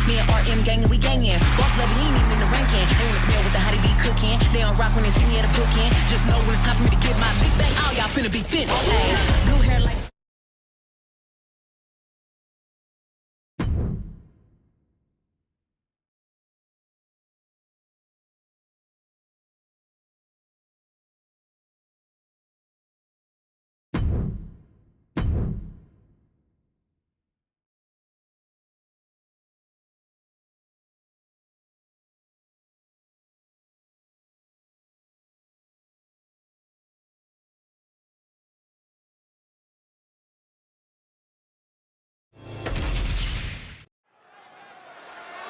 Me and RM gangin', we gangin'. Boss love, he ain't even in the ranking. They wanna smell what the hottie be cooking. They don't rock when they see me at a cooking. Just know when it's time for me to get my big bang, all y'all finna be finished. Hey, blue hair like.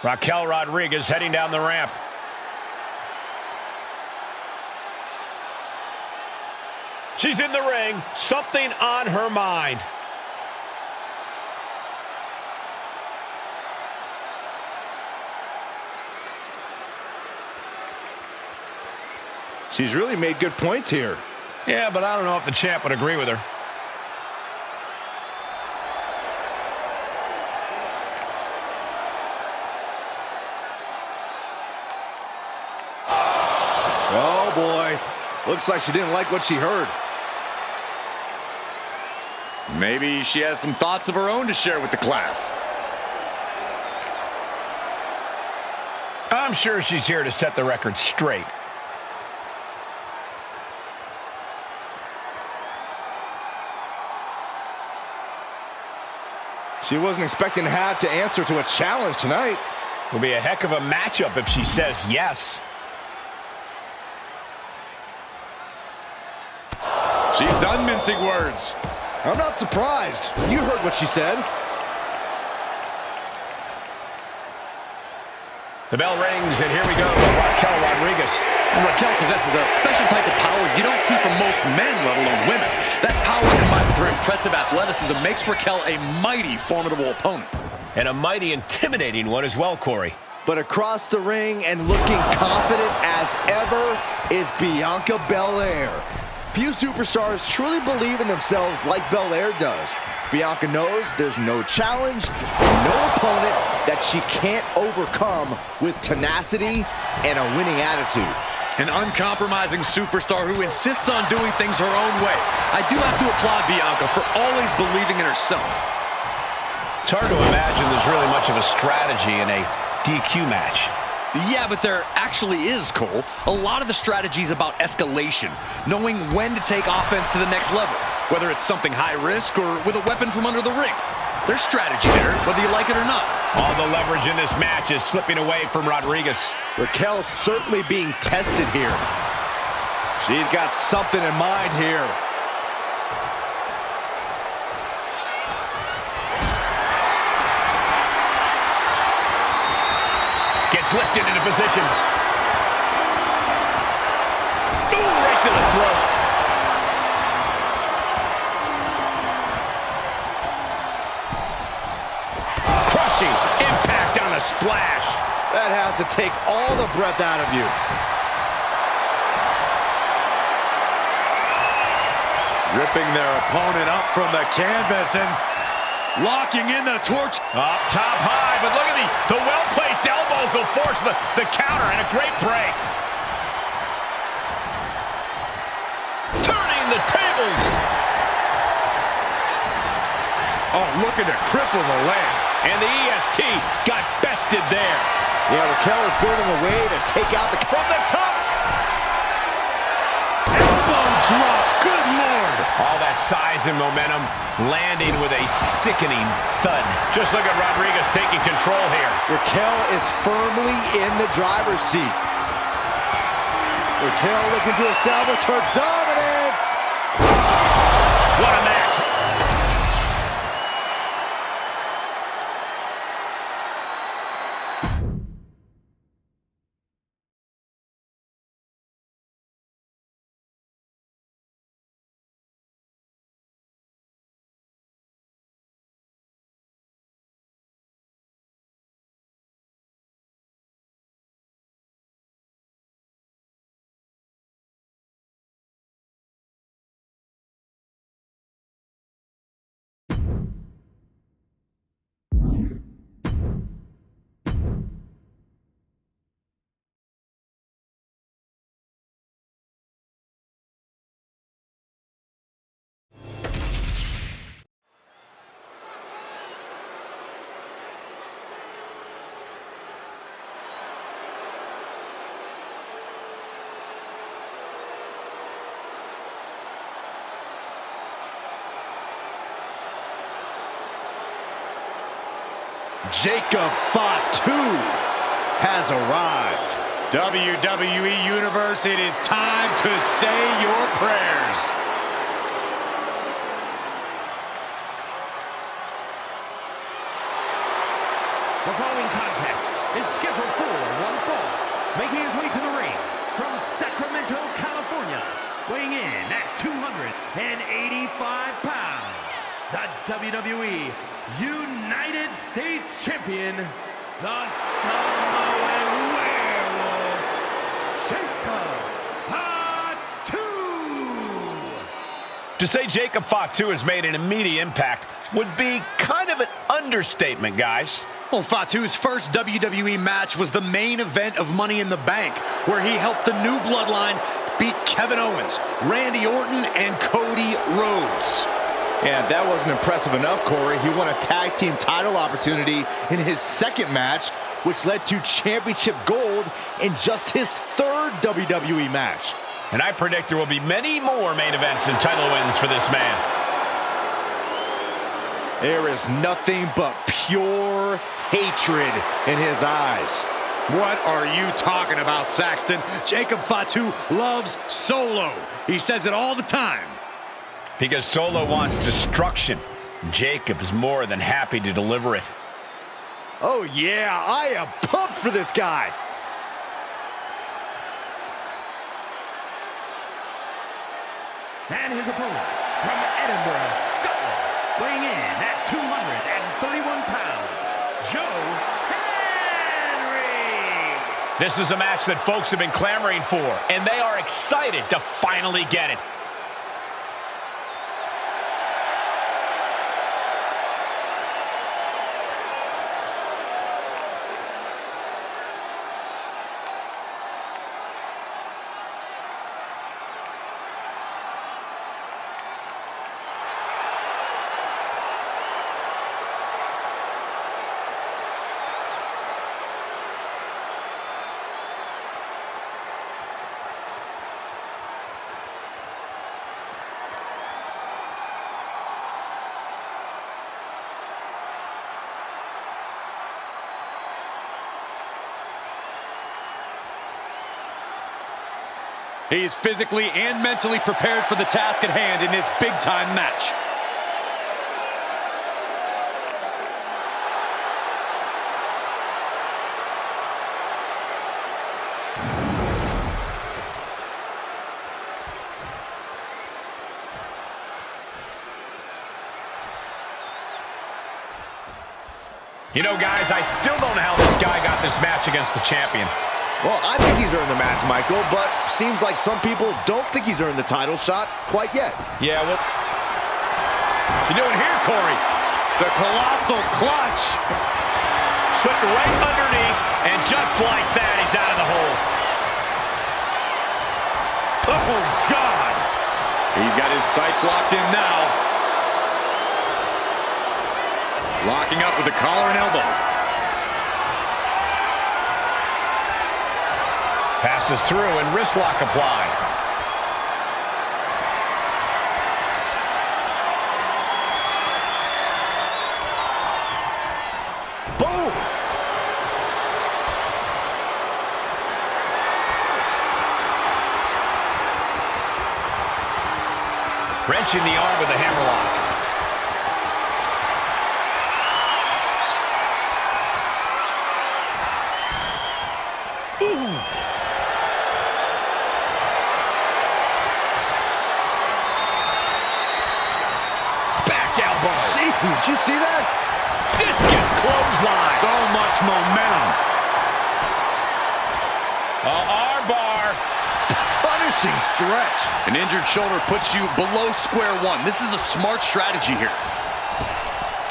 Raquel Rodriguez heading down the ramp. She's in the ring. Something on her mind. She's really made good points here. Yeah, but I don't know if the champ would agree with her. Oh, boy. Looks like she didn't like what she heard. Maybe she has some thoughts of her own to share with the class. I'm sure she's here to set the record straight. She wasn't expecting to have to answer to a challenge tonight. Will be a heck of a matchup if she says yes. She's done mincing words. I'm not surprised. You heard what she said. The bell rings, and here we go with Raquel Rodriguez. And Raquel possesses a special type of power you don't see from most men, let alone women. That power combined with her impressive athleticism makes Raquel a mighty formidable opponent. And a mighty intimidating one as well, Corey. But across the ring and looking confident as ever is Bianca Belair. Few superstars truly believe in themselves like Belair does. Bianca knows there's no challenge, no opponent that she can't overcome with tenacity and a winning attitude. An uncompromising superstar who insists on doing things her own way. I do have to applaud Bianca for always believing in herself. It's hard to imagine there's really much of a strategy in a DQ match. Yeah, but there actually is, Cole. A lot of the strategy is about escalation, knowing when to take offense to the next level, whether it's something high risk or with a weapon from under the ring. There's strategy there, whether you like it or not. All the leverage in this match is slipping away from Rodriguez. Raquel's certainly being tested here. She's got something in mind here. Gets lifted into position. Ooh, right to the throat. Crushing impact on a splash. That has to take all the breath out of you. Ripping their opponent up from the canvas and locking in the torch. Up top high, but look at the well-placed elbows will force the counter, and a great break. Turning the tables. Oh, looking to cripple the leg. And the EST got bested there. Yeah, Raquel is building a way to take out from the top. Elbow drop, good Lord. All that size and momentum landing with a sickening thud. Just look at Rodriguez taking control here. Raquel is firmly in the driver's seat. Raquel looking to establish her dominance. What a match. Jacob Fatu has arrived. WWE Universe, it is time to say your prayers. The following contest is scheduled for one fall. Making his way to the ring from Sacramento, California, weighing in at 285 pounds, the WWE United States Champion, the Samoan Werewolf, Jacob Fatu. To say Jacob Fatu has made an immediate impact would be kind of an understatement, guys. Well, Fatu's first WWE match was the main event of Money in the Bank, where he helped the new bloodline beat Kevin Owens, Randy Orton, and Cody Rhodes. And that wasn't impressive enough, Corey. He won a tag team title opportunity in his second match, which led to championship gold in just his third WWE match. And I predict there will be many more main events and title wins for this man. There is nothing but pure hatred in his eyes. What are you talking about, Saxton? Jacob Fatu loves Solo. He says it all the time. Because Solo wants destruction. Jacob is more than happy to deliver it. Oh yeah, I am pumped for this guy. And his opponent from Edinburgh, Scotland, weighing in at 231 pounds, Joe Hendry. This is a match that folks have been clamoring for, and they are excited to finally get it. He's physically and mentally prepared for the task at hand in this big-time match. You know, guys, I still don't know how this guy got this match against the champion. Well, I think he's earned the match, Michael, but seems like some people don't think he's earned the title shot quite yet. Yeah, well, what you doing here, Corey? The colossal clutch. Slipped right underneath, and just like that, he's out of the hold. Oh, God. He's got his sights locked in now. Locking up with the collar and elbow. Passes through and wrist lock applied. Boom! Wrenching the arm with a hammerlock. Did you see that? Discus clothesline. So much momentum. Armbar. Punishing stretch. An injured shoulder puts you below square one. This is a smart strategy here.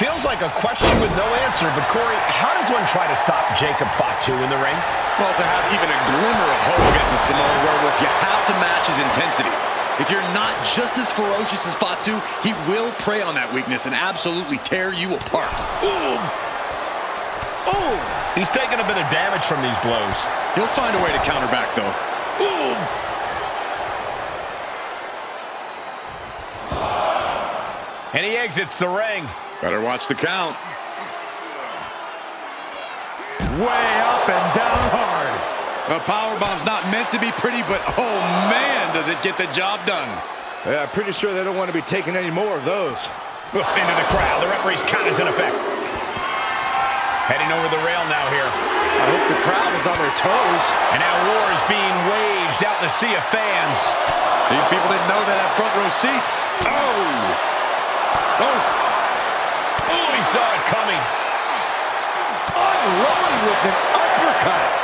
Feels like a question with no answer, but Corey, how does one try to stop Jacob Fatu in the ring? Well, to have even a glimmer of hope against the Samoan Werewolf, you have to match his intensity. If you're not just as ferocious as Fatu, he will prey on that weakness and absolutely tear you apart. Ooh. Ooh. He's taking a bit of damage from these blows. He'll find a way to counter back, though. Ooh. And he exits the ring. Better watch the count. Way up and down hard. A powerbomb's not meant to be pretty, but oh man, does it get the job done. Yeah, pretty sure they don't want to be taking any more of those. Into the crowd. The referee's count is in effect. Heading over the rail now here. I hope the crowd is on their toes. And now war is being waged out in the sea of fans. These people didn't know that had front row seats. Oh! Oh! Oh, he saw it coming. Unloading with an uppercut.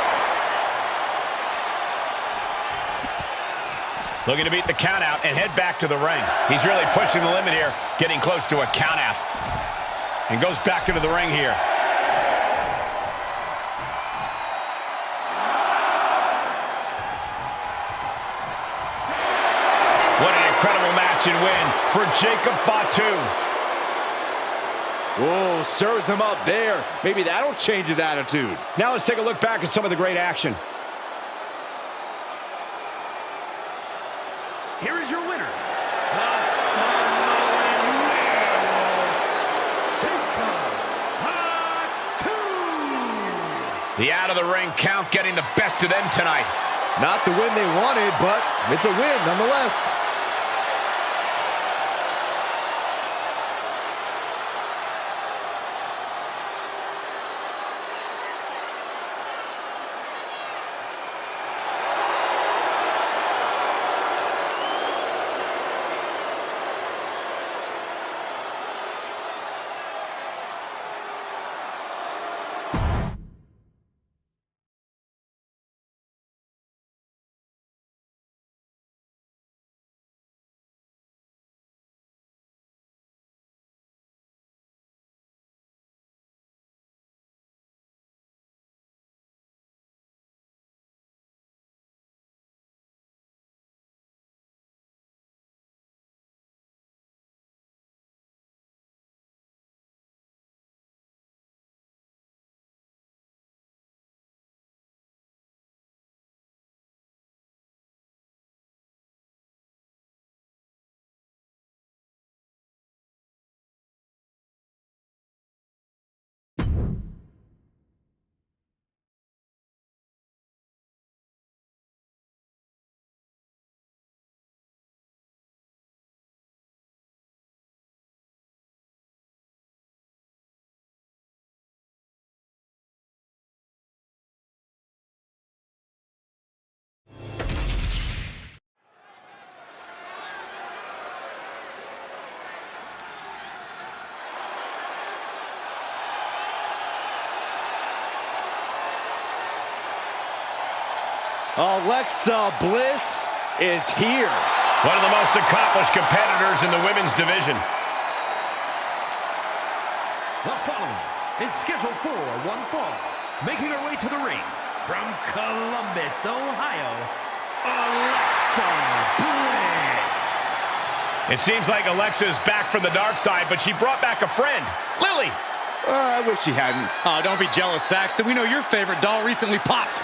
Looking to beat the count out and head back to the ring. He's really pushing the limit here, getting close to a count out. And goes back into the ring here. What an incredible match and win for Jacob Fatu. Whoa, serves him up there. Maybe that'll change his attitude. Now let's take a look back at some of the great action. Here is your winner, the Samoan Werewolf, Jacob Fatu. The out-of-the-ring count getting the best of them tonight. Not the win they wanted, but it's a win nonetheless. Alexa Bliss is here. One of the most accomplished competitors in the women's division. The following is scheduled for one fall. Making her way to the ring from Columbus, Ohio, Alexa Bliss. It seems like Alexa is back from the dark side, but she brought back a friend, Lily. I wish she hadn't. Oh, don't be jealous, Saxton. We know your favorite doll recently popped.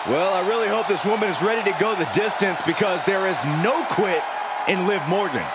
Well, I really hope this woman is ready to go the distance because there is no quit in Liv Morgan.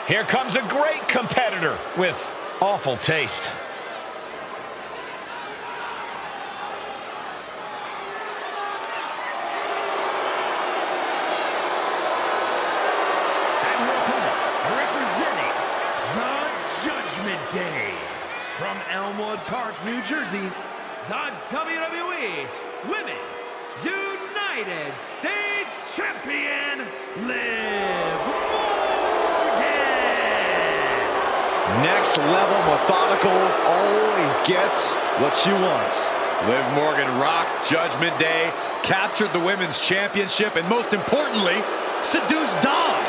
Here comes a great competitor with awful taste. And her opponent, representing the Judgment Day, from Elmwood Park, New Jersey, the WWE Women's United States Champion, Liv Morgan. Next level methodical, always gets what she wants. Liv Morgan rocked Judgment Day, captured the Women's Championship, and most importantly, seduced Dom.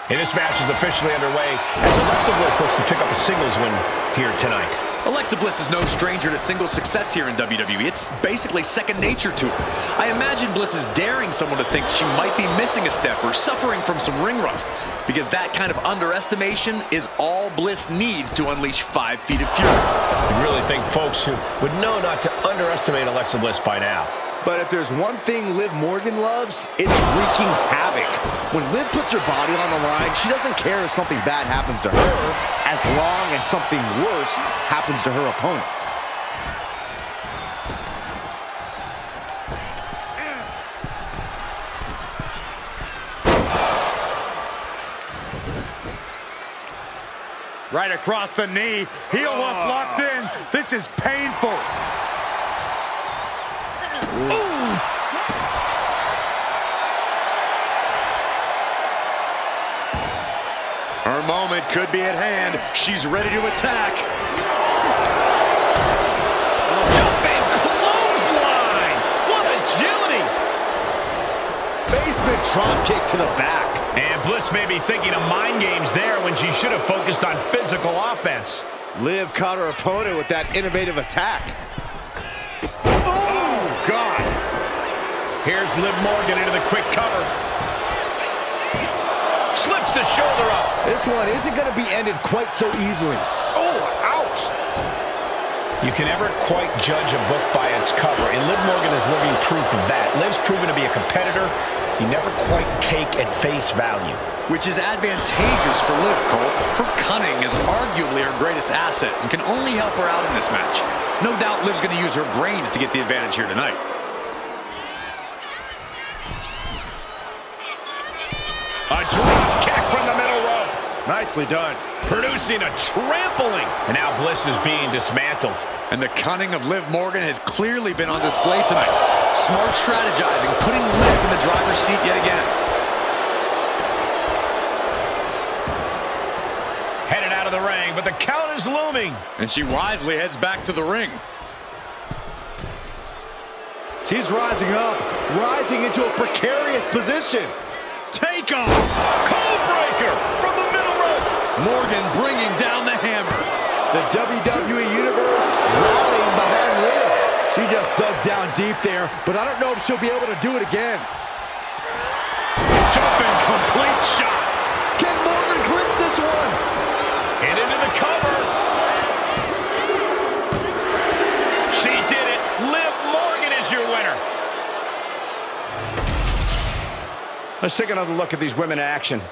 And this match is officially underway as Alexa Bliss looks to pick up a singles win here tonight. Alexa Bliss is no stranger to single success here in WWE. It's basically second nature to her. I imagine Bliss is daring someone to think she might be missing a step or suffering from some ring rust, because that kind of underestimation is all Bliss needs to unleash 5 feet of fury. I really think folks would know not to underestimate Alexa Bliss by now. But if there's one thing Liv Morgan loves, it's wreaking havoc. When Liv puts her body on the line, she doesn't care if something bad happens to her, as long as something worse happens to her opponent. Right across the knee. Heel hook locked in. This is painful. Ooh. Her moment could be at hand. She's ready to attack. Jumping clothesline! What agility! Basement drop kick to the back. And Bliss may be thinking of mind games there when she should have focused on physical offense. Liv caught her opponent with that innovative attack. Oh, God! Here's Liv Morgan into the quick cover. Slips the shoulder up. This one isn't going to be ended quite so easily. Oh, ouch! You can never quite judge a book by its cover, and Liv Morgan is living proof of that. Liv's proven to be a competitor you never quite take at face value. Which is advantageous for Liv, Cole. Her cunning is arguably her greatest asset and can only help her out in this match. No doubt Liv's going to use her brains to get the advantage here tonight. A drop kick from the middle rope. Nicely done. Producing a trampling. And now Bliss is being dismantled. And the cunning of Liv Morgan has clearly been on display tonight. Smart strategizing, putting Liv in the driver's seat yet again. Headed out of the ring, but the count is looming. And she wisely heads back to the ring. She's rising up, rising into a precarious position. Take off! Code breaker from the middle rope. Morgan bringing down the hammer. The WWE Universe rallying behind Liv. She just dug down deep there, but I don't know if she'll be able to do it again. Jumping complete shot. Can Morgan clinch this one? And into the cover. She did it. Liv Morgan is your winner. Let's take another look at these women in action.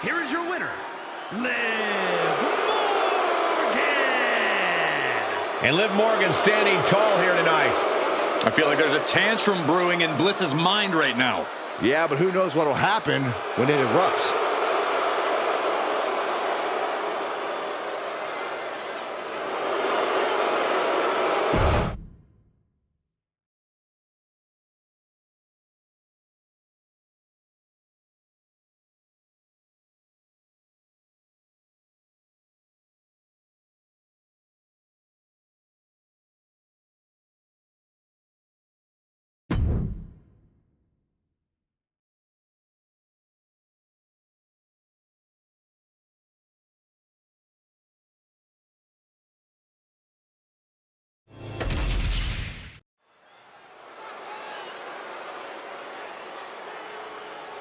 Here is your winner, Liv Morgan! And Liv Morgan standing tall here tonight. I feel like there's a tantrum brewing in Bliss's mind right now. Yeah, but who knows what will happen when it erupts.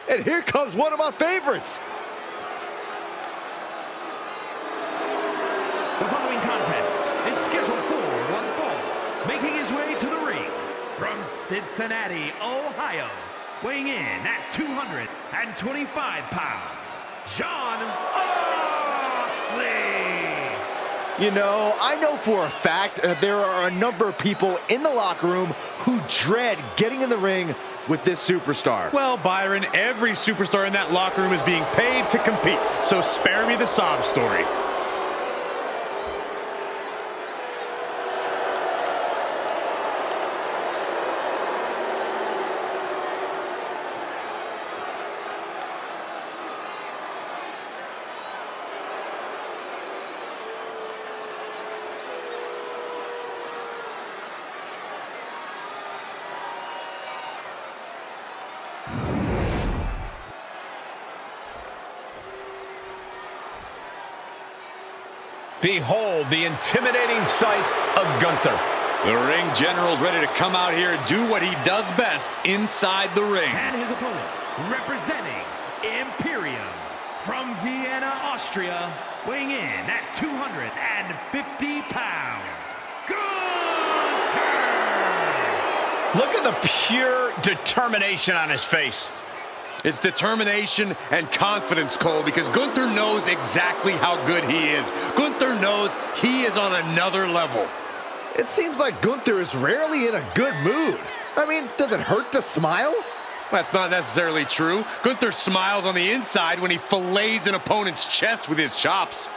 And here comes one of my favorites. The following contest is scheduled for one fall, making his way to the ring from Cincinnati, Ohio, weighing in at 225 pounds, John Oxley. You know, I know for a fact there are a number of people in the locker room who dread getting in the ring with this superstar. Well, Byron, every superstar in that locker room is being paid to compete, so spare me the sob story. Behold the intimidating sight of Gunther. The ring general's ready to come out here and do what he does best inside the ring. And his opponent, representing Imperium from Vienna, Austria, weighing in at 250 pounds, Gunther! Look at the pure determination on his face. It's determination and confidence, Cole, because Gunther knows exactly how good he is. Gunther knows he is on another level. It seems like Gunther is rarely in a good mood. I mean, does it hurt to smile? That's not necessarily true. Gunther smiles on the inside when he fillets an opponent's chest with his chops.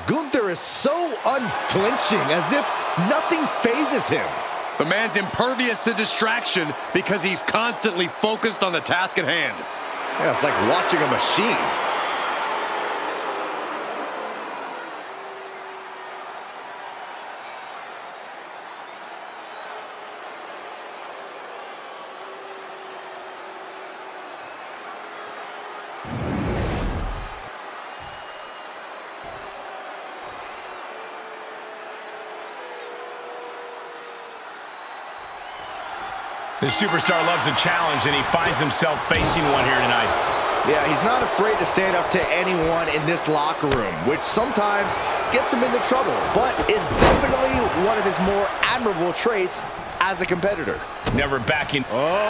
Gunther is so unflinching, as if nothing phases him. The man's impervious to distraction because he's constantly focused on the task at hand. Yeah, it's like watching a machine. This superstar loves a challenge, and he finds himself facing one here tonight. Yeah, he's not afraid to stand up to anyone in this locker room, which sometimes gets him into trouble, but is definitely one of his more admirable traits as a competitor. Never backing. Effective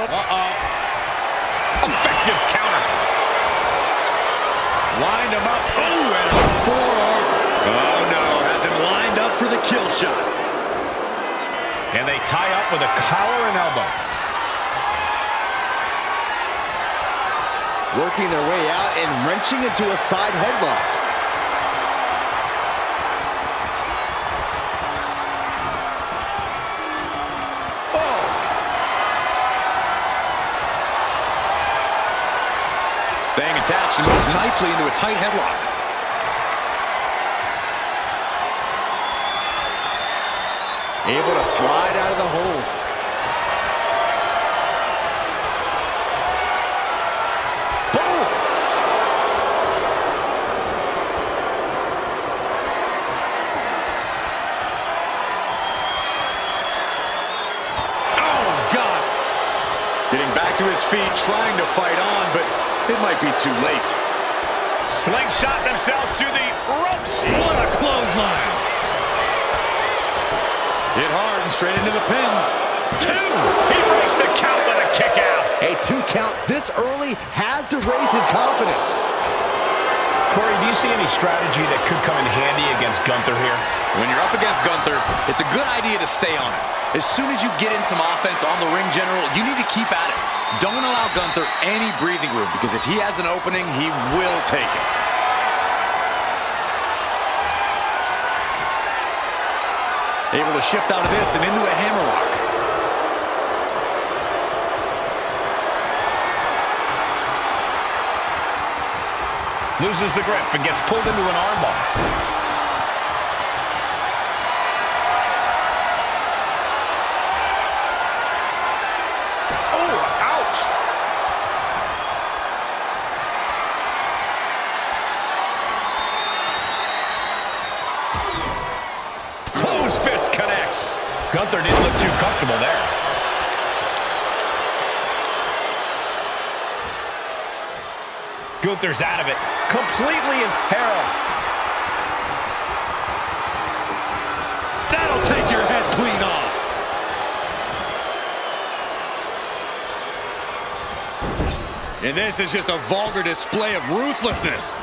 counter. Lined him up. Oh, and a forearm. Oh, no. Has him lined up for the kill shot. And they tie up with a collar and elbow. Working their way out and wrenching into a side headlock. Oh! Staying attached and moves nicely into a tight headlock. Able to slide out of the hold. Boom! Oh, God. Getting back to his feet, trying to fight on, but it might be too late. Slingshot themselves through the ropes. What a clothesline. Hit hard and straight into the pin. 2. He breaks the count with a kick out. A 2 count this early has to raise his confidence. Corey, do you see any strategy that could come in handy against Gunther here? When you're up against Gunther, it's a good idea to stay on it. As soon as you get in some offense on the ring general, you need to keep at it. Don't allow Gunther any breathing room, because if he has an opening, he will take it. Able to shift out of this and into a hammerlock. Loses the grip and gets pulled into an armbar. Oh, ouch! Closed fist connects. Gunther didn't look too comfortable there. Gunther's out of it, completely in peril. That'll take your head clean off. And this is just a vulgar display of ruthlessness.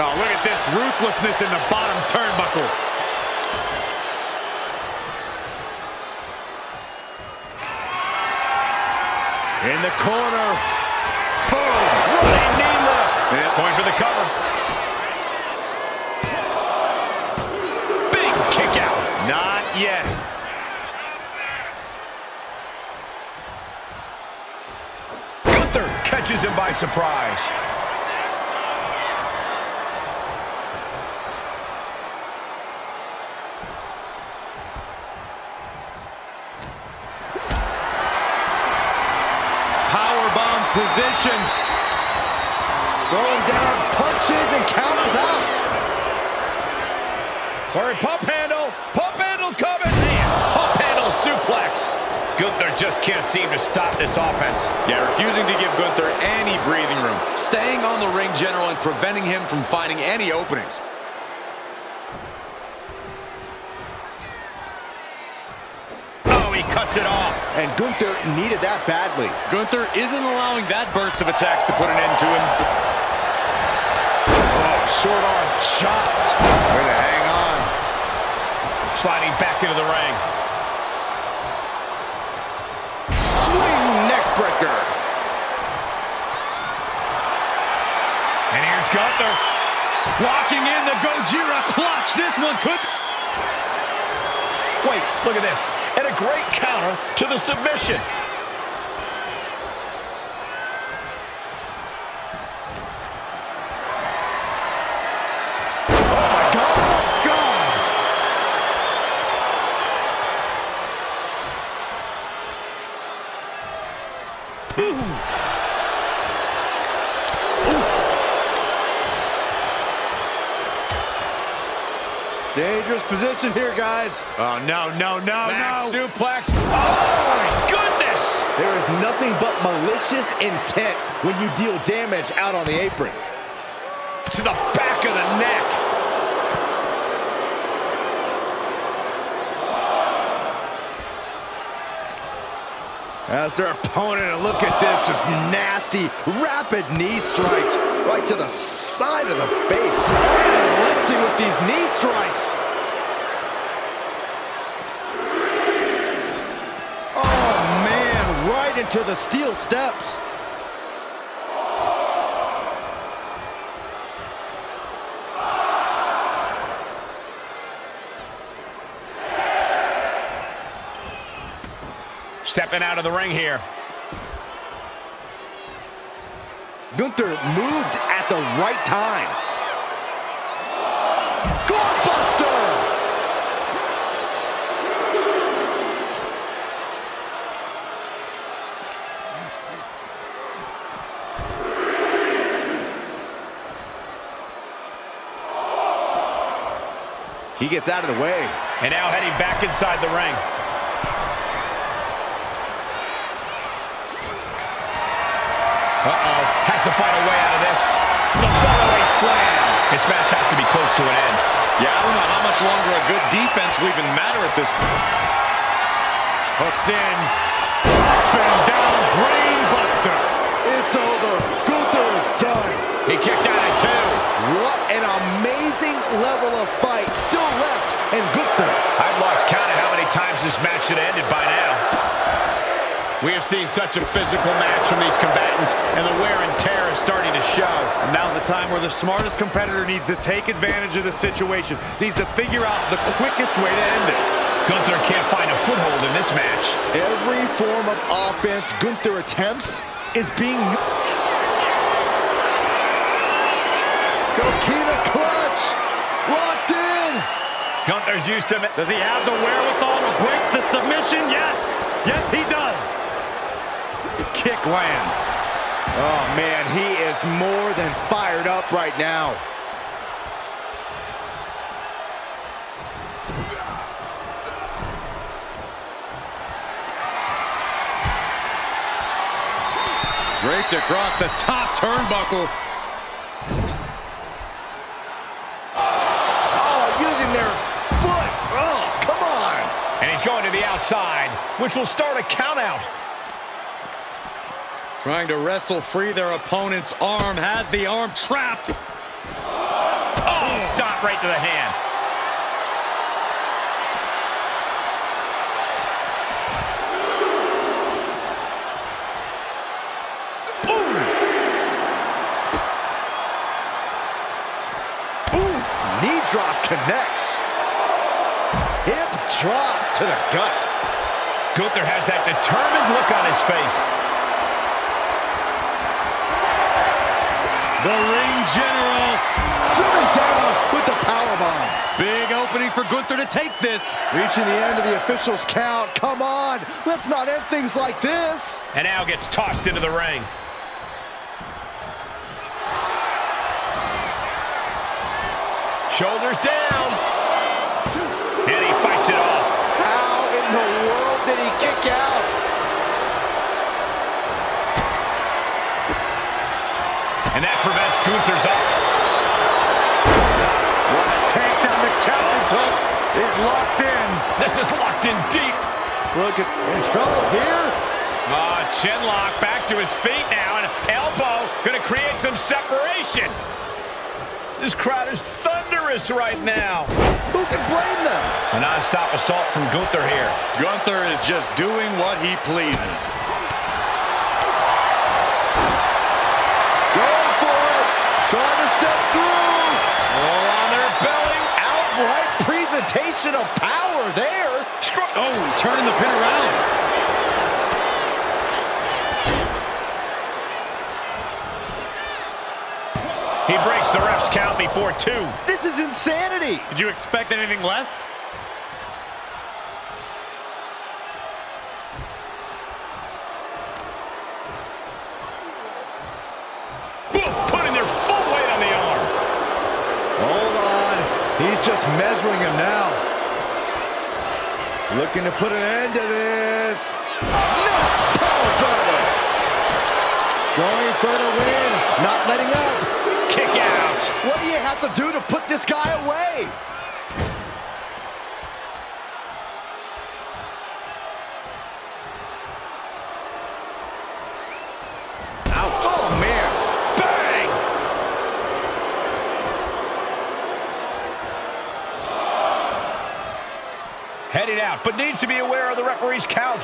Oh, look at this ruthlessness in the bottom turnbuckle. In the corner. Boom! Running knee lift. Yeah, going for the cover. Big kick out. Not yet. Gunther catches him by surprise. Position. Throwing down punches and counters out. Or pump handle coming. Man, pump handle suplex. Gunther just can't seem to stop this offense. Yeah, refusing to give Gunther any breathing room. Staying on the ring general and preventing him from finding any openings. He cuts it off. And Gunther needed that badly. Gunther isn't allowing that burst of attacks to put an end to him. Oh, short arm chopped. Way to hang on. Sliding back into the ring. Swing neck breaker. And here's Gunther. Walking in the Gojira clutch. This one could... Wait, look at this. And a great counter to the submission. Oh, my God. Dangerous position here, guys. Oh, no. Back suplex. Oh, my goodness. There is nothing but malicious intent when you deal damage out on the apron. To the back of the neck. As their opponent, and look at this, just nasty, rapid knee strikes right to the side of the face. Lifting with these knee strikes. Oh, man, right into the steel steps. Stepping out of the ring here. Gunther moved at the right time. Gutbuster! He gets out of the way. And now heading back inside the ring. Uh-oh, has to find a way out of this. The fallaway slam. This match has to be close to an end. Yeah, I don't know how much longer a good defense will even matter at this point. Hooks in. Up and down, brain buster. It's over. Gunther is done. He kicked out at two. What an amazing level of fight still left in Gunther. I've lost count of how many times this match should have ended by now. We have seen such a physical match from these combatants, and the wear and tear is starting to show. And now's the time where the smartest competitor needs to take advantage of the situation. Needs to figure out the quickest way to end this. Gunther can't find a foothold in this match. Every form of offense Gunther attempts is being... Coquina clutch! Locked in! Gunther's used to it. Does he have the wherewithal to break the submission? Yes! Yes, he does! The kick lands. Oh, man, he is more than fired up right now. Draped across the top turnbuckle. Oh, using their foot. Oh, come on. And he's going to the outside, which will start a countout. Trying to wrestle free their opponent's arm. Has the arm trapped. shot right to the hand. Knee drop connects. Hip drop to the gut. Gunther has that determined look on his face. The ring general. Zooming down with the powerbomb. Big opening for Gunther to take this. Reaching the end of the official's count. Come on, let's not end things like this. And now gets tossed into the ring. Shoulders down. And he fights it off. How in the world did he kick out? And that prevents Gunther's up. What a takedown. The captain's hook is locked in. This is locked in deep. Look at in trouble here. Chin lock back to his feet now. And elbow going to create some separation. This crowd is thunderous right now. Who can blame them? A non-stop assault from Gunther here. Gunther is just doing what he pleases. Going for it. Trying to step through. Roll on their belly. Outright presentation of power there. Oh, turning the pin around. He breaks the ref's count before 2. This is insanity. Did you expect anything less? Both putting their full weight on the arm. Hold on. He's just measuring him now. Looking to put an end to this. Snap! Power driver. Going for the win. Not letting up. Kick out. What do you have to do to put this guy away? Ouch. Oh, man. Bang! Heading out, but needs to be aware of the referee's count.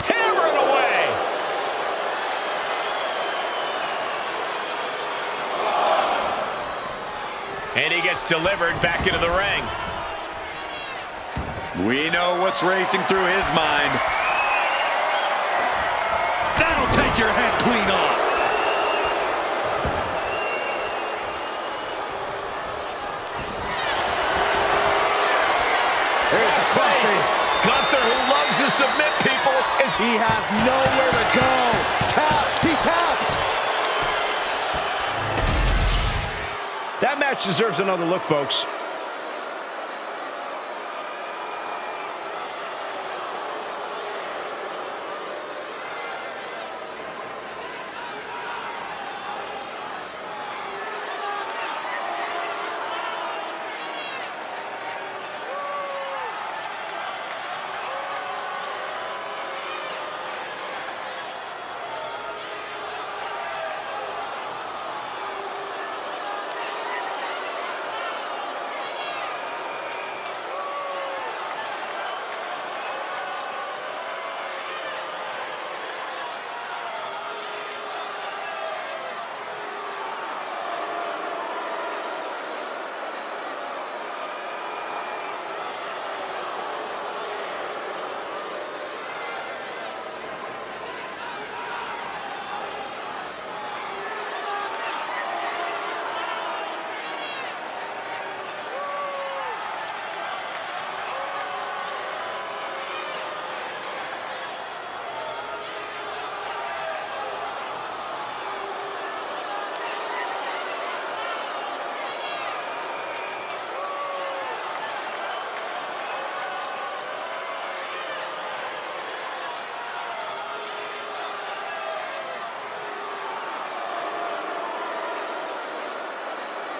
Hammering away. And he gets delivered back into the ring. We know what's racing through his mind. That'll take your head clean off. There's the crossface. Gunther, who loves to submit people, is... He has nowhere to go. Tap. He taps. That match deserves another look, folks.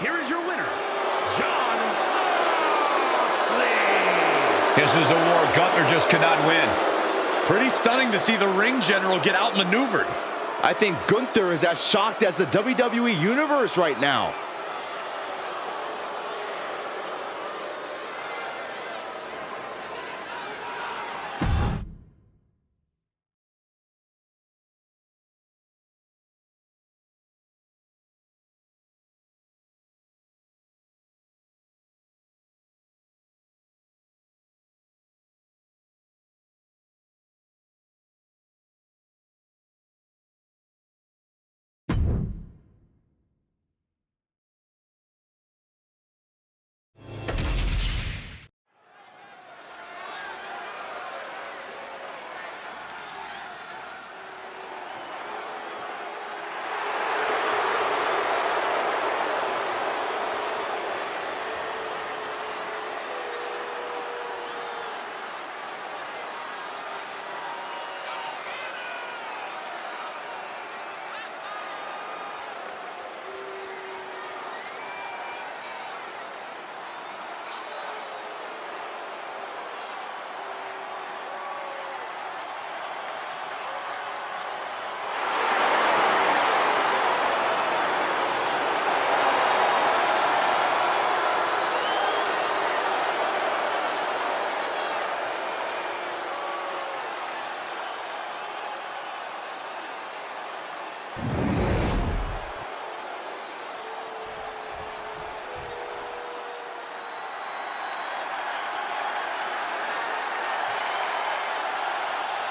Here is your winner, Jon Moxley. This is a war Gunther just could not win. Pretty stunning to see the ring general get outmaneuvered. I think Gunther is as shocked as the WWE Universe right now.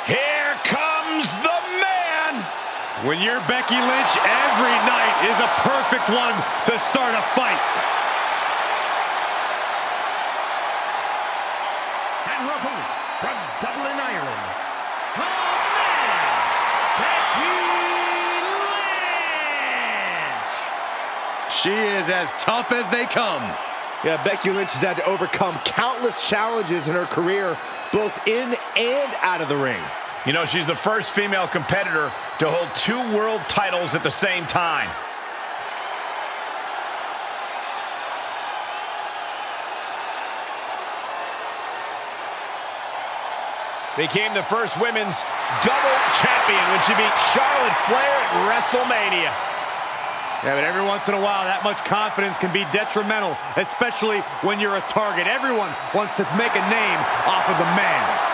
Here comes the man! When you're Becky Lynch, every night is a perfect one to start a fight. And her opponent from Dublin, Ireland, the man, Becky Lynch! She is as tough as they come. Yeah, Becky Lynch has had to overcome countless challenges in her career, both in and out of the ring. You know, she's the first female competitor to hold 2 world titles at the same time. Became the first women's double champion when she beat Charlotte Flair at WrestleMania. Yeah, but every once in a while, that much confidence can be detrimental, especially when you're a target. Everyone wants to make a name off of the man.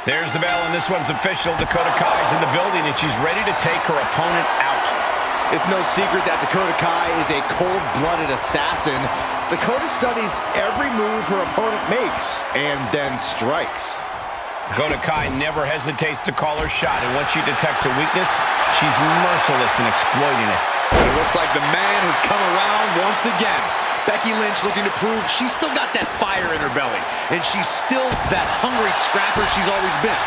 There's the bell, and this one's official. Dakota Kai's in the building, and she's ready to take her opponent out. It's no secret that Dakota Kai is a cold-blooded assassin. Dakota studies every move her opponent makes and then strikes. Dakota Kai never hesitates to call her shot, and once she detects a weakness, she's merciless in exploiting it. It looks like the man has come around once again. Becky Lynch looking to prove she's still got that fire in her belly, and she's still that hungry scrapper she's always been.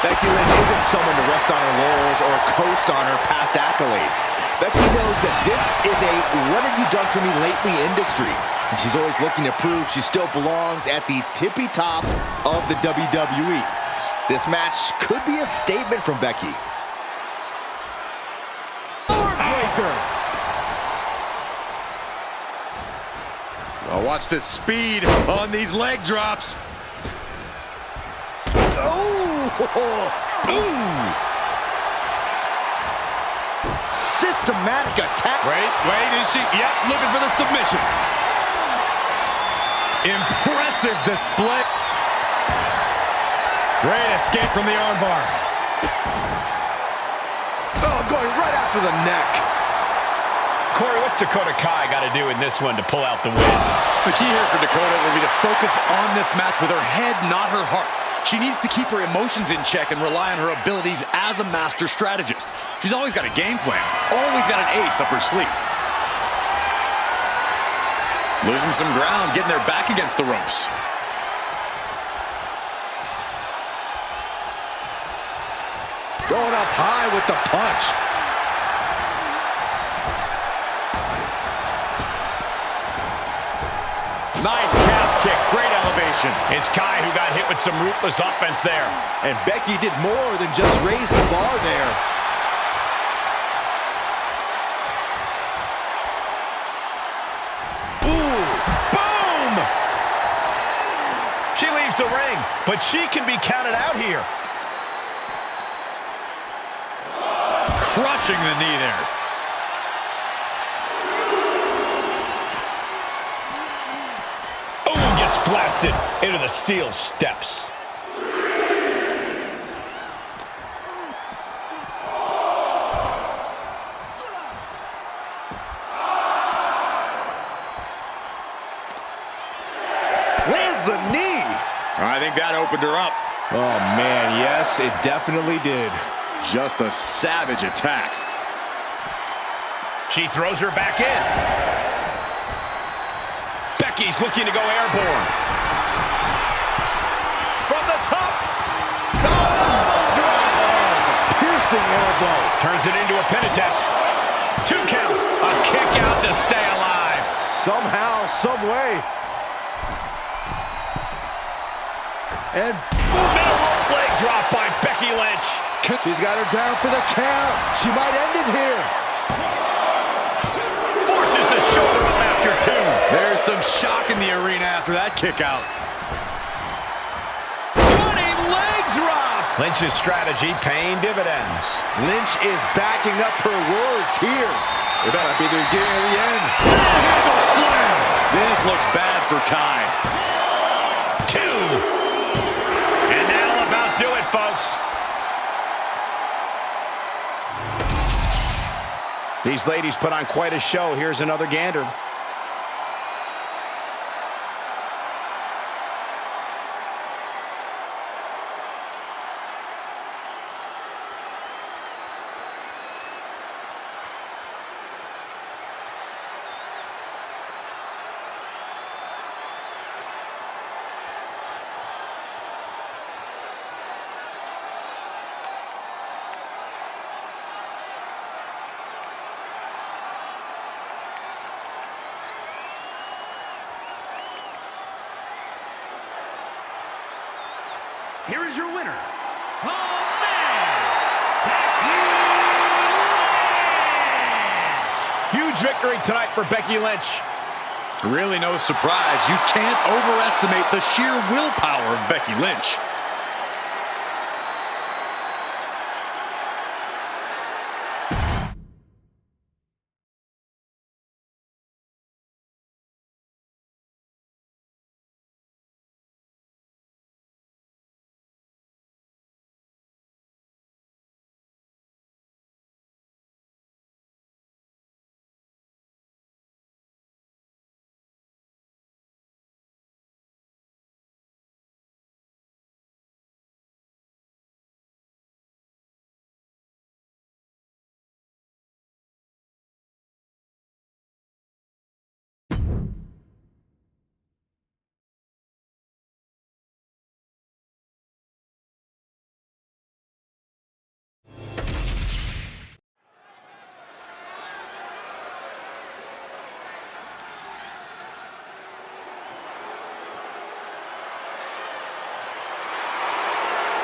Becky Lynch isn't someone to rest on her laurels or coast on her past accolades. Becky knows that this is a what have you done for me lately industry, and she's always looking to prove she still belongs at the tippy top of the WWE. This match could be a statement from Becky. Heartbreaker! Well, watch the speed on these leg drops. Oh! Ooh! Systematic attack. Wait, is she? Yep, looking for the submission. Impressive display. Great escape from the armbar. Oh, going right after the neck. Corey, what's Dakota Kai got to do in this one to pull out the win? The key here for Dakota will be to focus on this match with her head, not her heart. She needs to keep her emotions in check and rely on her abilities as a master strategist. She's always got a game plan, always got an ace up her sleeve. Losing some ground, getting their back against the ropes. Going up high with the punch. submission. It's Kai who got hit with some ruthless offense there. And Becky did more than just raise the bar there. Ooh, boom! She leaves the ring, but she can be counted out here. Crushing the knee there. Oh, gets blasted into the steel steps. Lands the knee. I think that opened her up. Oh, man, yes, it definitely did. Just a savage attack. She throws her back in. Becky's looking to go airborne. From the top. Oh, drop. Piercing elbow. Turns it into a pin attempt. 2 count. A kick out to stay alive. Somehow, some way. And Middle rope leg drop by Becky Lynch. she's got her down for the count. She might end it here. Forces the shoulder up after 2. There's some shock in the arena after that kick out. Running leg drop. Lynch's strategy paying dividends. Lynch is backing up her words here. It's gotta be the beginning of the end. Slam. This looks bad for Kai. 2. And that'll about do it, folks. These ladies put on quite a show. Here's another gander. Here is your winner, the man, Becky Lynch. Huge victory tonight for Becky Lynch. Really no surprise. You can't overestimate the sheer willpower of Becky Lynch.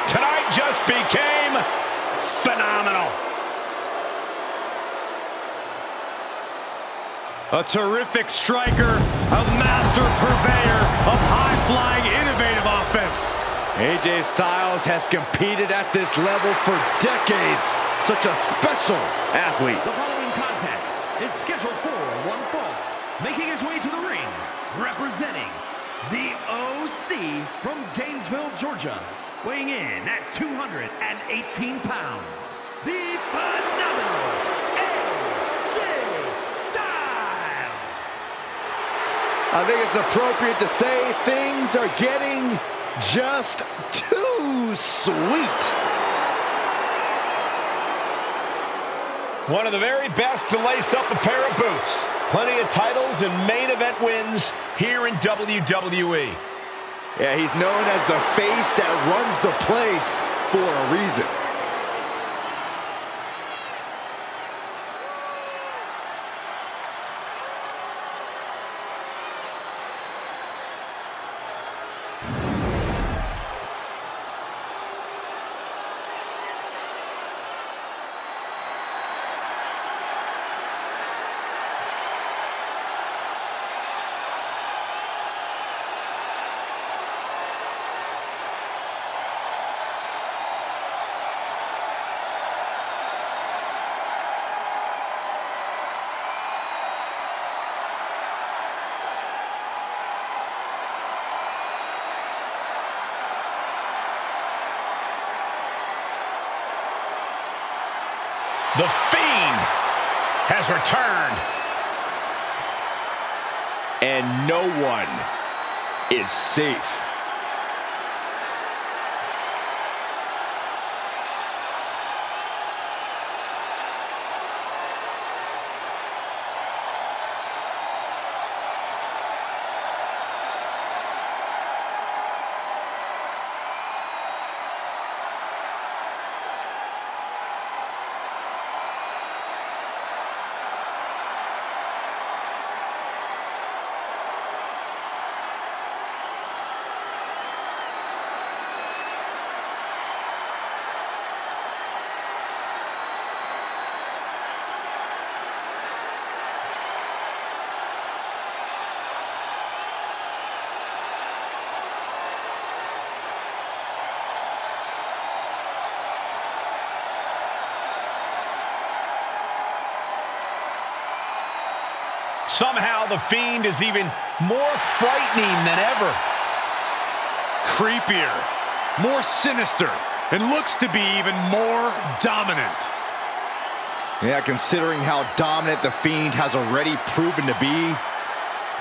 Tonight just became phenomenal. A terrific striker, a master purveyor of high-flying, innovative offense. AJ Styles has competed at this level for decades. Such a special athlete. The following contest is scheduled for one fall. Making his way to the ring, representing the OC from Gainesville, Georgia. Weighing in at 218 pounds, the phenomenal AJ Styles. I think it's appropriate to say things are getting just too sweet. One of the very best to lace up a pair of boots. Plenty of titles and main event wins here in WWE. Yeah, he's known as the face that runs the place for a reason. The Fiend has returned. And no one is safe. Somehow the Fiend is even more frightening than ever. Creepier, more sinister, and looks to be even more dominant. Yeah, considering how dominant the Fiend has already proven to be,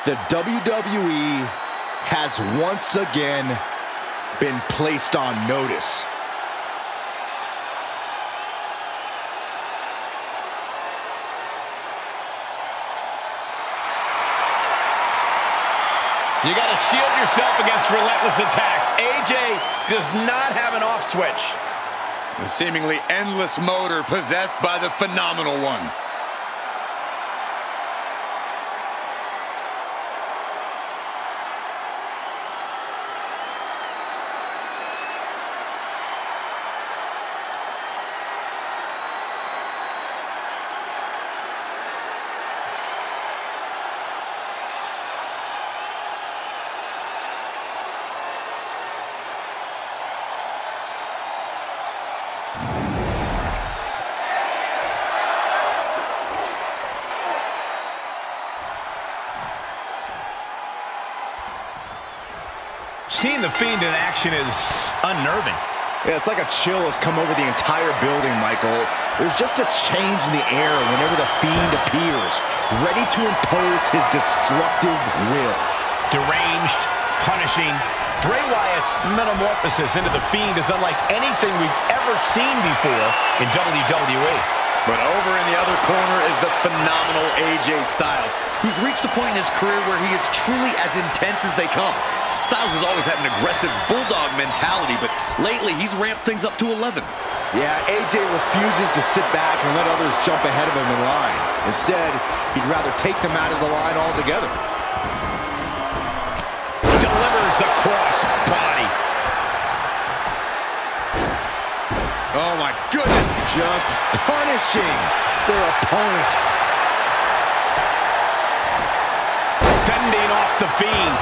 the WWE has once again been placed on notice. You got to shield yourself against relentless attacks. AJ does not have an off switch. The seemingly endless motor possessed by the phenomenal one. Seeing the Fiend in action is unnerving. Yeah, it's like a chill has come over the entire building, Michael. There's just a change in the air whenever the Fiend appears, ready to impose his destructive will. Deranged, punishing. Bray Wyatt's metamorphosis into the Fiend is unlike anything we've ever seen before in WWE. But over in the other corner is the phenomenal AJ Styles, who's reached a point in his career where he is truly as intense as they come. Styles has always had an aggressive bulldog mentality, but lately he's ramped things up to 11. Yeah, AJ refuses to sit back and let others jump ahead of him in line. Instead, he'd rather take them out of the line altogether. Delivers the cross body. Oh my goodness, just punishing their opponent. Fending off the Fiend.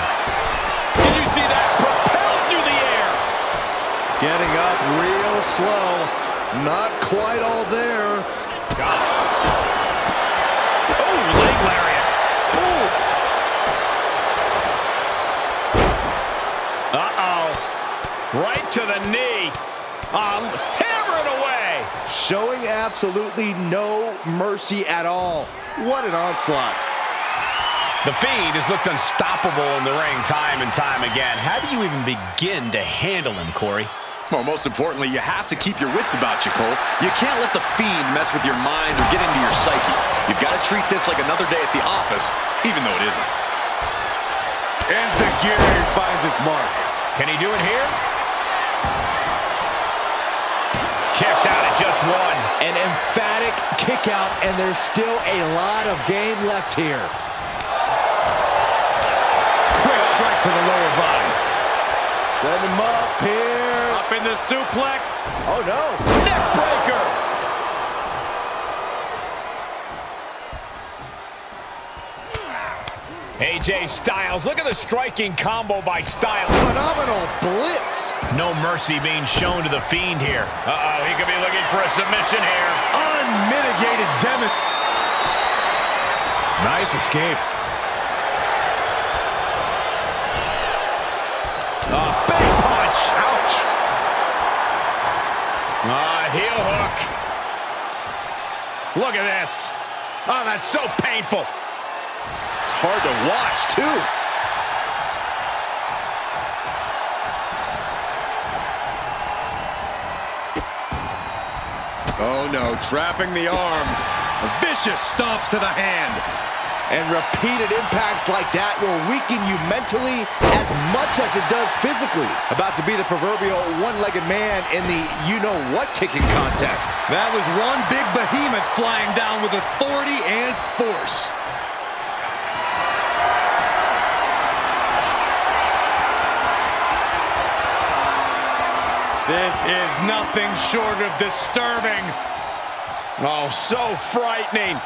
Did you see that? Propelled through the air. Getting up real slow. Not quite all there. God. Oh, leg lariat. Oof. Uh-oh. Right to the knee. Hammer it away. Showing absolutely no mercy at all. What an onslaught. The Fiend has looked unstoppable in the ring time and time again. How do you even begin to handle him, Corey? Well, most importantly, you have to keep your wits about you, Cole. You can't let the Fiend mess with your mind or get into your psyche. You've got to treat this like another day at the office, even though it isn't. And Zagiri finds its mark. Can he do it here? Kicks out at just one. An emphatic kick out, and there's still a lot of game left here. Quick strike to the lower body. Set him up here. Up in the suplex. Oh no. Neck breaker. AJ Styles, look at the striking combo by Styles. Phenomenal blitz. No mercy being shown to the Fiend here. Uh-oh, he could be looking for a submission here. Unmitigated Nice escape. Big punch. Ouch. Heel hook. Look at this. Oh, that's so painful. It's hard to watch, too. Oh no, trapping the arm. Vicious stomps to the hand. And repeated impacts like that will weaken you mentally as much as it does physically. About to be the proverbial one-legged man in the you-know-what kicking contest. That was one big behemoth flying down with authority and force. This is nothing short of disturbing. Oh, so frightening.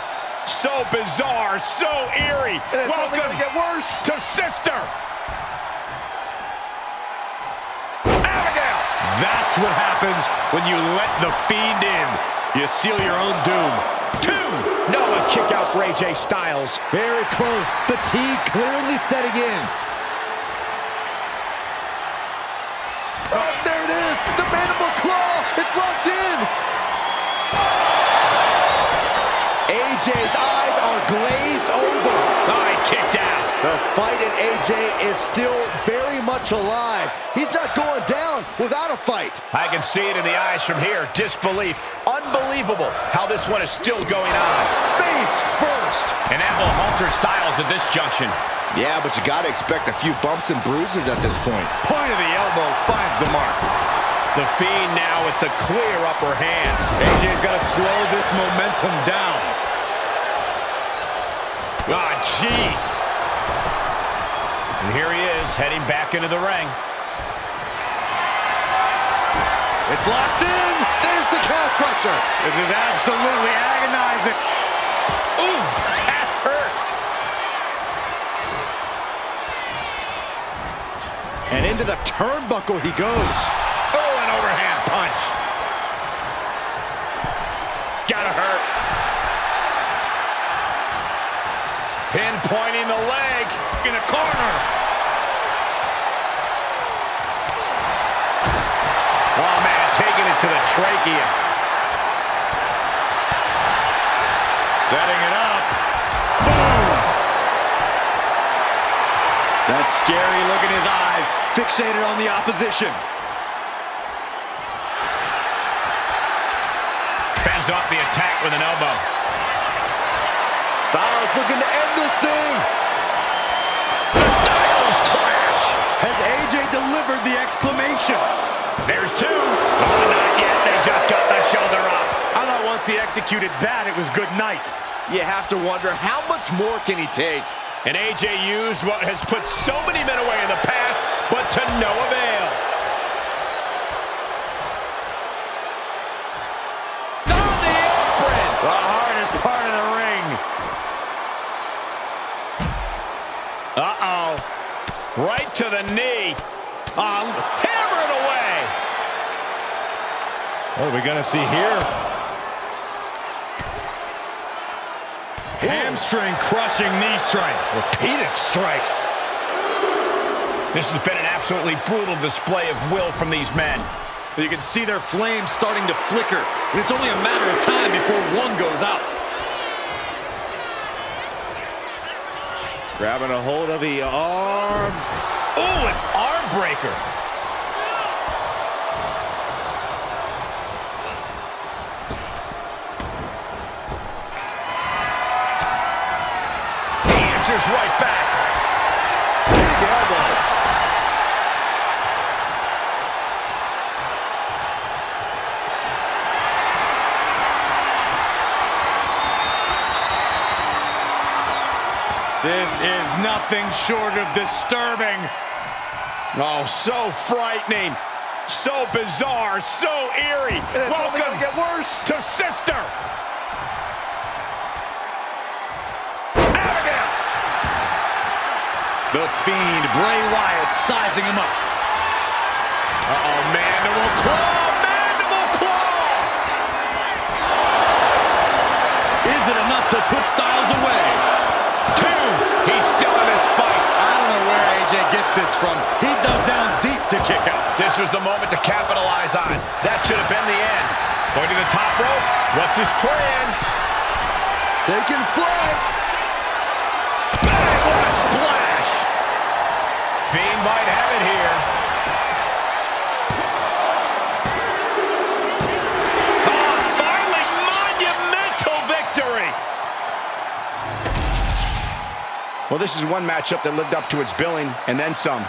So bizarre, so eerie. And it's only Welcome gonna get worse. to Sister Abigail. That's what happens when you let the Fiend in. You seal your own doom. 2. No, a kick out for AJ Styles. Very close. Fatigue clearly setting in. Oh, there it is. The mandible claw. It's locked in. AJ's eyes are glazed over. Oh, he kicked out. The fight in AJ is still very much alive. He's not going down without a fight. I can see it in the eyes from here. Disbelief. Unbelievable how this one is still going on. Face first. And that will halter Styles at this junction. Yeah, but you got to expect a few bumps and bruises at this point. Point of the elbow finds the mark. The Fiend now with the clear upper hand. AJ's got to slow this momentum down. Ah, jeez. And here he is, heading back into the ring. It's locked in. There's the calf crusher. This is absolutely agonizing. Ooh, that hurt. And into the turnbuckle he goes. Oh, an overhand punch. Gotta hurt. Pinpointing the leg in the corner. Oh, man, taking it to the trachea. Setting it up. Boom! That scary look in his eyes, fixated on the opposition. Fends off the attack with an elbow. Styles looking to end this thing. The Styles clash. Has AJ delivered the exclamation? There's 2. Oh, not yet. They just got the shoulder up. I thought once he executed that, it was good night. You have to wonder, how much more can he take? And AJ used what has put so many men away in the past, but to no avail. On the apron. The hardest part of the ring. Uh-oh. Right to the knee. Hammer it away. What are we going to see here? Hamstring crushing knee strikes. Repeated strikes. This has been an absolutely brutal display of will from these men. You can see their flames starting to flicker, and it's only a matter of time before one goes out. Grabbing a hold of the arm. Oh, an arm breaker. He answers right back. Big elbow. This is nothing short of disturbing. Oh, so frightening. So bizarre. So eerie. And it's only Welcome gonna get worse. to Sister Abigail. The Fiend, Bray Wyatt, sizing him up. Uh-oh, mandible claw. Mandible claw. Is it enough to put Styles away? 2. He's still in this fight. I don't know where AJ gets this from. He dug down deep to kick out. This was the moment to capitalize on. That should have been the end. Going to the top rope. What's his plan? Taking flight. Bang, what a splash. Fiend might have it here. Oh, finally, monumental victory. Well, this is one matchup that lived up to its billing, and then some.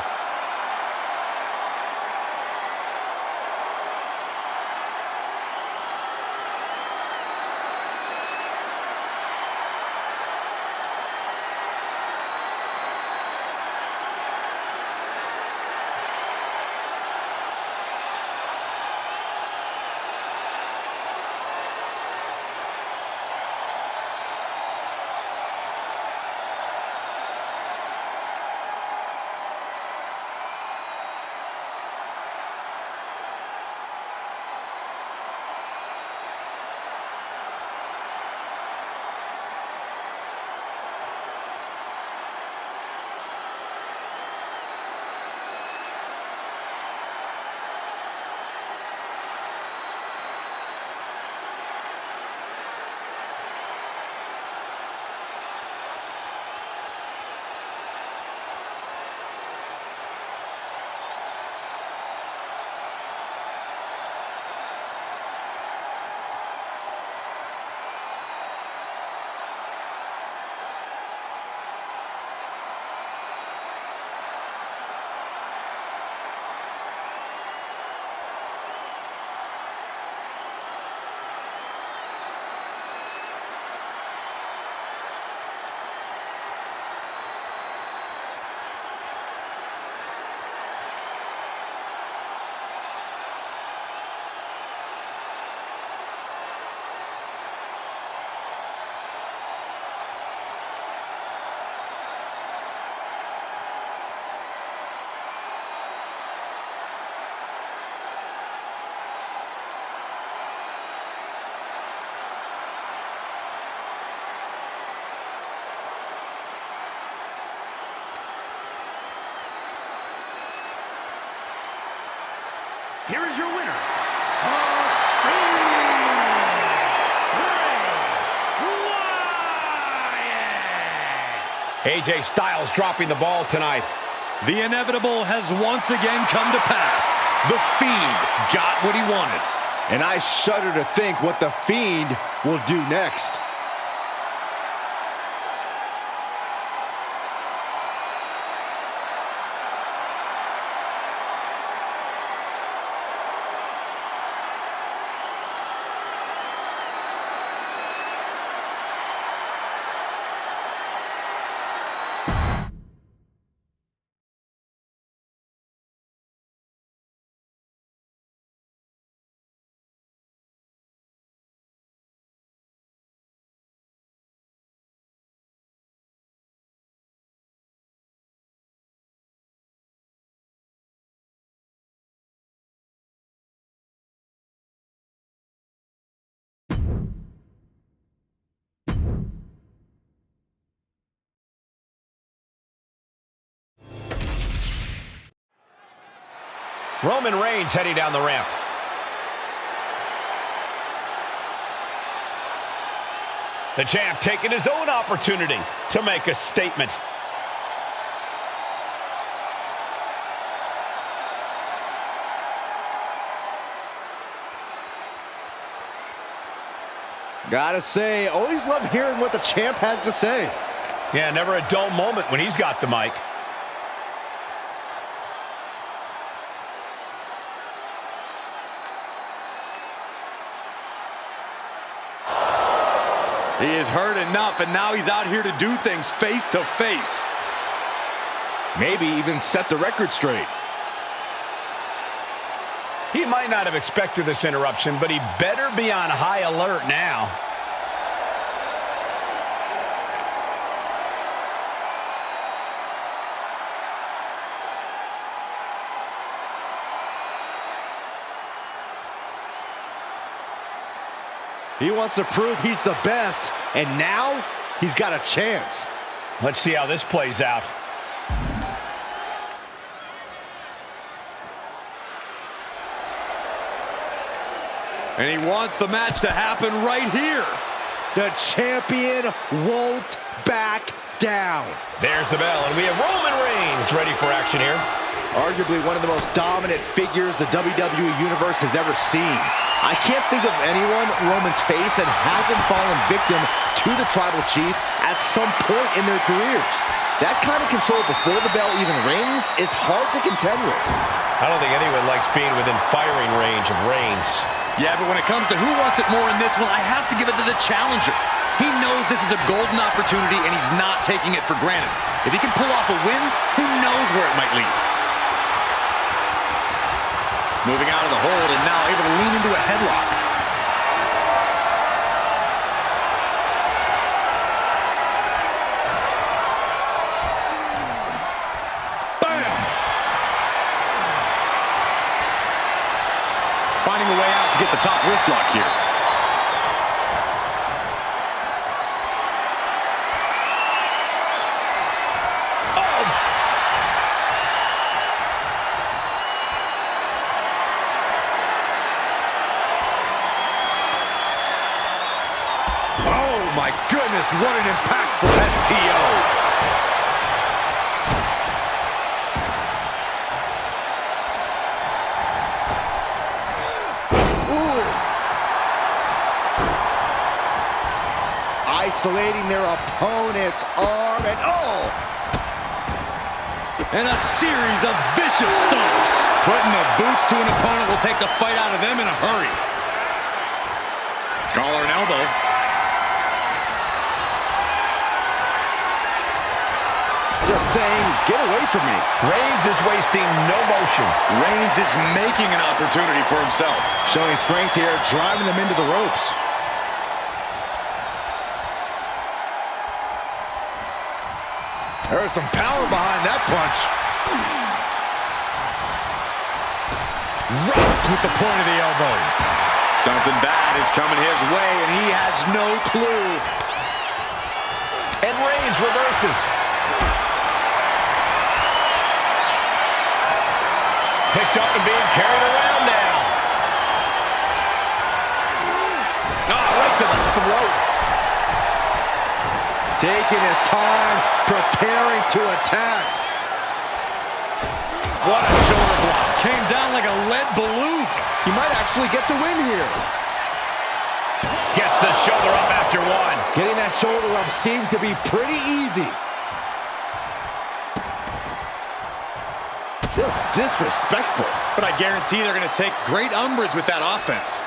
Here is your winner, AJ Styles dropping the ball tonight. The inevitable has once again come to pass. The Fiend got what he wanted. And I shudder to think what the Fiend will do next. Roman Reigns heading down the ramp. The champ taking his own opportunity to make a statement. Gotta say, always love hearing what the champ has to say. Yeah, never a dull moment when he's got the mic. He has heard enough, and now he's out here to do things face to face. Maybe even set the record straight. He might not have expected this interruption, but he better be on high alert now. He wants to prove he's the best, and now he's got a chance. Let's see how this plays out. And he wants the match to happen right here. The champion won't back down. There's the bell, and we have Roman Reigns ready for action here. Arguably one of the most dominant figures the WWE Universe has ever seen. I can't think of anyone Roman's faced that hasn't fallen victim to the Tribal Chief at some point in their careers. That kind of control before the bell even rings is hard to contend with. I don't think anyone likes being within firing range of Reigns. Yeah, but when it comes to who wants it more in this one, I have to give it to the challenger. He knows this is a golden opportunity, and he's not taking it for granted. If he can pull off a win, who knows where it might lead. Moving out of the hold and now able to lean into a headlock. Bam! Finding a way out to get the top wrist lock here. My goodness, what an impactful STO. Ooh. Isolating their opponent's arm and And a series of vicious stomps. Putting the boots to an opponent will take the fight out of them in a hurry. Collar and elbow. just saying, get away from me. Reigns is wasting no motion. Reigns is making an opportunity for himself. Showing strength here, driving them into the ropes. There's some power behind that punch. Rocked with the point of the elbow. Something bad is coming his way, and he has no clue. And Reigns reverses. Picked up and being carried around now. Oh, right to the throat. Taking his time, preparing to attack. What a shoulder block. Came down like a lead balloon. He might actually get the win here. Gets the shoulder up after one. Getting that shoulder up seemed to be pretty easy. Just disrespectful. But I guarantee they're going to take great umbrage with that offense.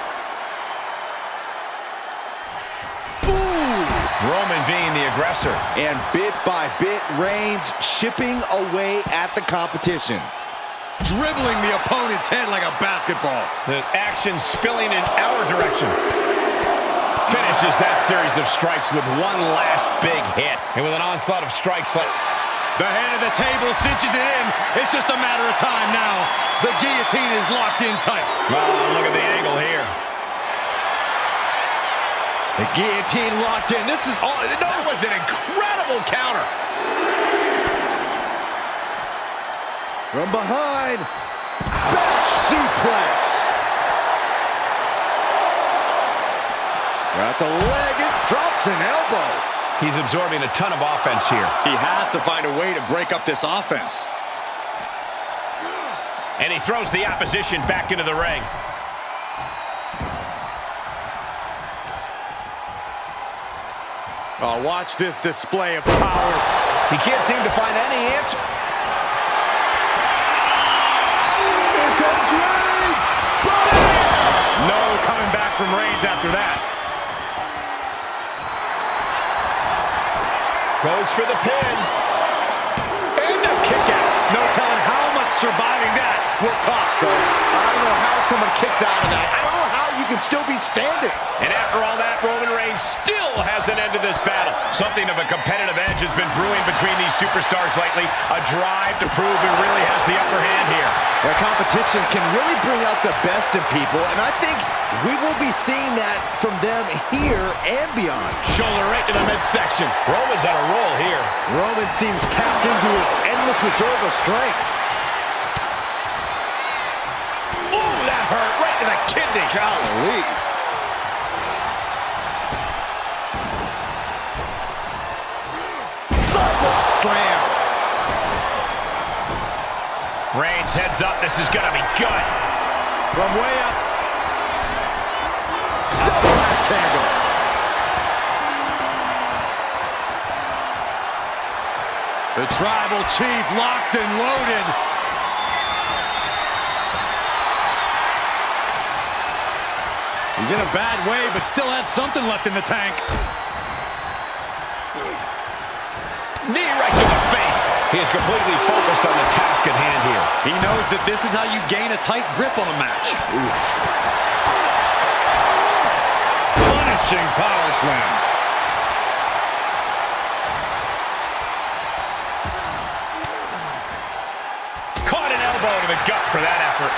Roman being the aggressor. And bit by bit, Reigns chipping away at the competition. Dribbling the opponent's head like a basketball. The action spilling in our direction. Finishes that series of strikes with one last big hit. And with an onslaught of strikes like... The head of the table cinches it in. It's just a matter of time now. The guillotine is locked in tight. Well, look at the angle here. The guillotine locked in. This is all. That was an incredible counter. From behind. Back suplex. Got the leg. It drops an elbow. He's absorbing a ton of offense here. He has to find a way to break up this offense. And he throws the opposition back into the ring. Oh, watch this display of power. He can't seem to find any answer. Here comes Reigns. No coming back from Reigns after that. Goes for the pin. And the kick out. No telling how much surviving that will cost, though. I don't know how someone kicks out of that. I don't know how you can still be standing. And after all that, Roman Reigns still has an end to this battle. Something of a competitive edge has been brewing between these superstars lately. A drive to prove who really has the upper hand here. Their competition can really bring out the best in people, and I think we will be seeing that from them here and beyond. Shoulder right to the midsection. Roman's on a roll here. Roman seems tapped into his endless reserve of strength. Ooh, that hurt right to the kidney. Golly. slam. Reigns heads up. This is going to be good. From way up. Double axe handle. The Tribal Chief locked and loaded. He's in a bad way, but still has something left in the tank. Knee right to the face. He is completely focused on the task at hand here. He knows that this is how you gain a tight grip on a match. Oof. Punishing power slam. Caught an elbow to the gut for that effort.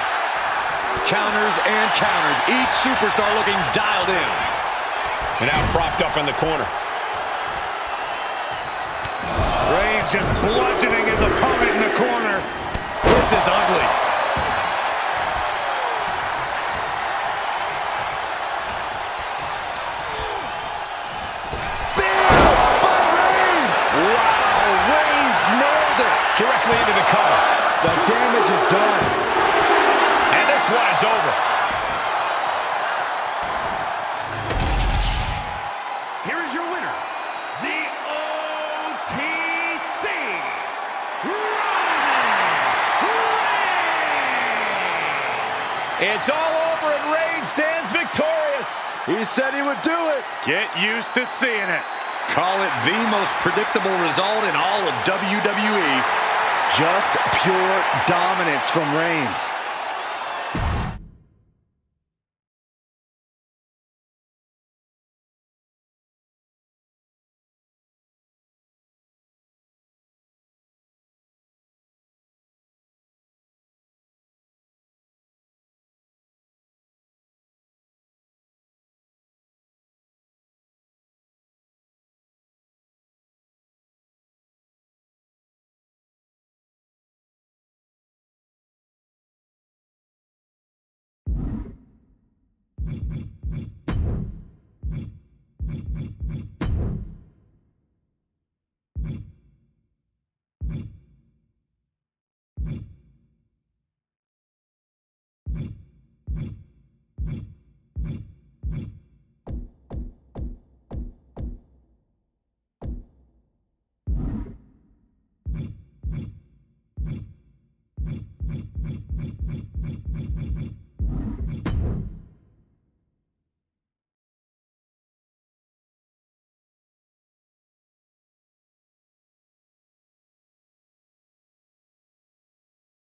Counters and counters. Each superstar looking dialed in. And now propped up in the corner. Reigns just bludgeoning his opponent in the corner. This is ugly. Wow, Reigns nailed it. Directly into the cover. The damage is done. And this one is over. Here is your winner, the OTC Reigns. It's all over and Reigns stands victorious. He said he would do it. Get used to seeing it. Call it the most predictable result in all of WWE. Just pure dominance from Reigns.